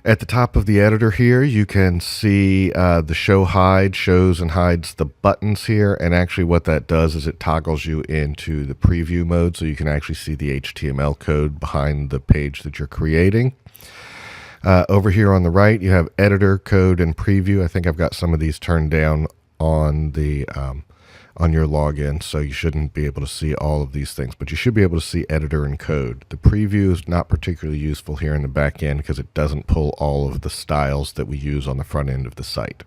At the top of the editor here, you can see the show hide shows and hides the buttons here. And actually what that does is it toggles you into the preview mode so you can actually see the HTML code behind the page that you're creating. Over here on the right, you have editor, code, and preview. I think I've got some of these turned down on the on your login, so you shouldn't be able to see all of these things, but you should be able to see editor and code. The preview is not particularly useful here in the back end because it doesn't pull all of the styles that we use on the front end of the site.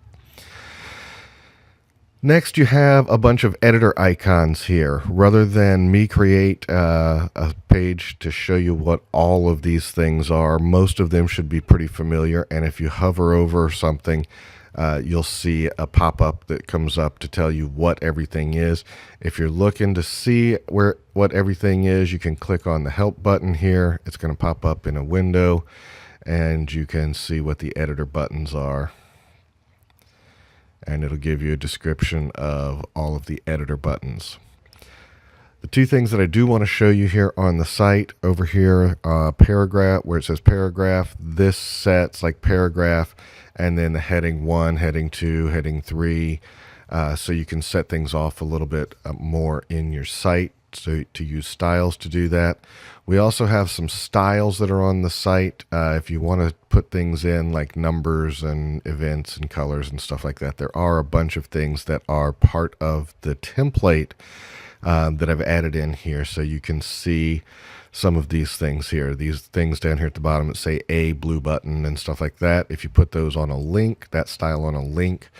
Next, you have a bunch of editor icons here. Rather than me create a page to show you what all of these things are, most of them should be pretty familiar, and if you hover over something, you'll see a pop-up that comes up to tell you what everything is. If you're looking to see what everything is, you can click on the help button here. It's going to pop up in a window and you can see what the editor buttons are. And it'll give you a description of all of the editor buttons. The two things that I do want to show you here on the site, over here, paragraph, where it says paragraph, this sets like paragraph, and then the heading 1, heading 2, heading 3, so you can set things off a little bit more in your site, so to use styles to do that. We also have some styles that are on the site. If you want to put things in like numbers and events and colors and stuff like that, there are a bunch of things that are part of the template that I've added in here, so you can see some of these things here. These things down here at the bottom that say a blue button and stuff like that. If you put those on a link, that style on a link,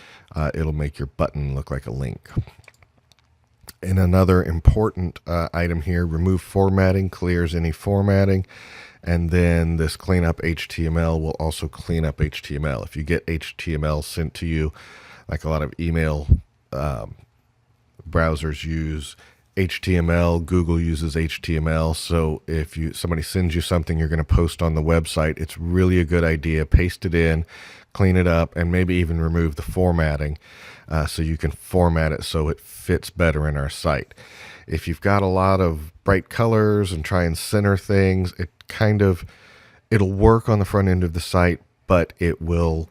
it'll make your button look like a link. And another important item here, remove formatting, clears any formatting. And then this cleanup HTML will also clean up HTML. If you get HTML sent to you, like a lot of email browsers use HTML, Google uses HTML, so if somebody sends you something you're going to post on the website, it's really a good idea, paste it in, clean it up, and maybe even remove the formatting so you can format it so it fits better in our site. If you've got a lot of bright colors and try and center things, it'll work on the front end of the site, but it will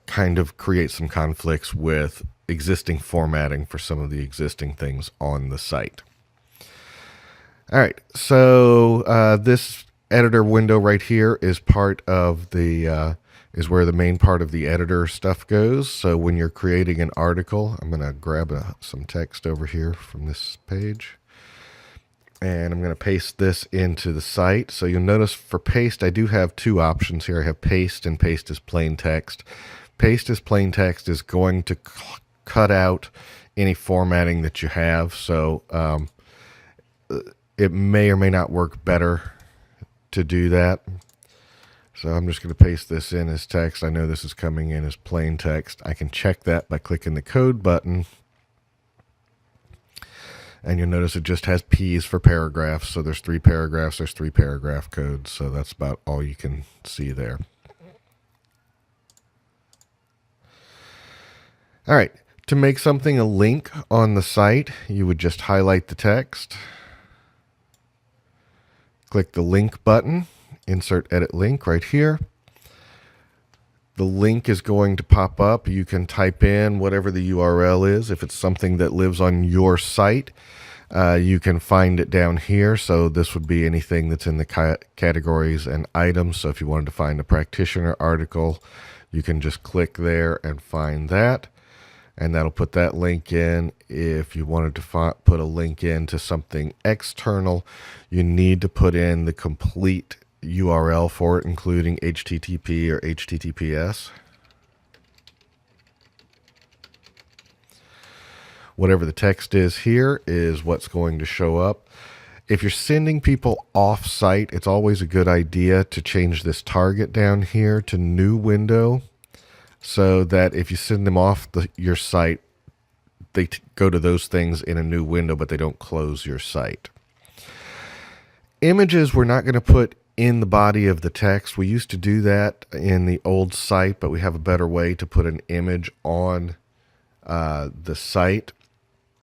kind of create some conflicts with existing formatting for some of the existing things on the site. All right, so this editor window right here is part of the is where the main part of the editor stuff goes. So when you're creating an article, I'm going to grab some text over here from this page, and I'm going to paste this into the site. So you'll notice for paste, I do have two options here. I have paste and paste as plain text. Paste as plain text is going to cut out any formatting that you have, so it may or may not work better to do that. So I'm just going to paste this in as text. I know this is coming in as plain text. I can check that by clicking the code button, and you'll notice it just has P's for paragraphs. So there's 3 paragraphs, there's 3 paragraph codes, so that's about all you can see there. All right, to make something a link on the site, you would just highlight the text, click the link button, insert edit link right here. The link is going to pop up. You can type in whatever the URL is. If it's something that lives on your site, you can find it down here. So this would be anything that's in the categories and items. So if you wanted to find a practitioner article, you can just click there and find that, and that'll put that link in. If you wanted to put a link into something external, you need to put in the complete URL for it, including HTTP or HTTPS. Whatever the text is here is what's going to show up. If you're sending people off site, it's always a good idea to change this target down here to new window, so that if you send them off your site, they go to those things in a new window, but they don't close your site. Images we're not going to put in the body of the text. We used to do that in the old site, but we have a better way to put an image on the site.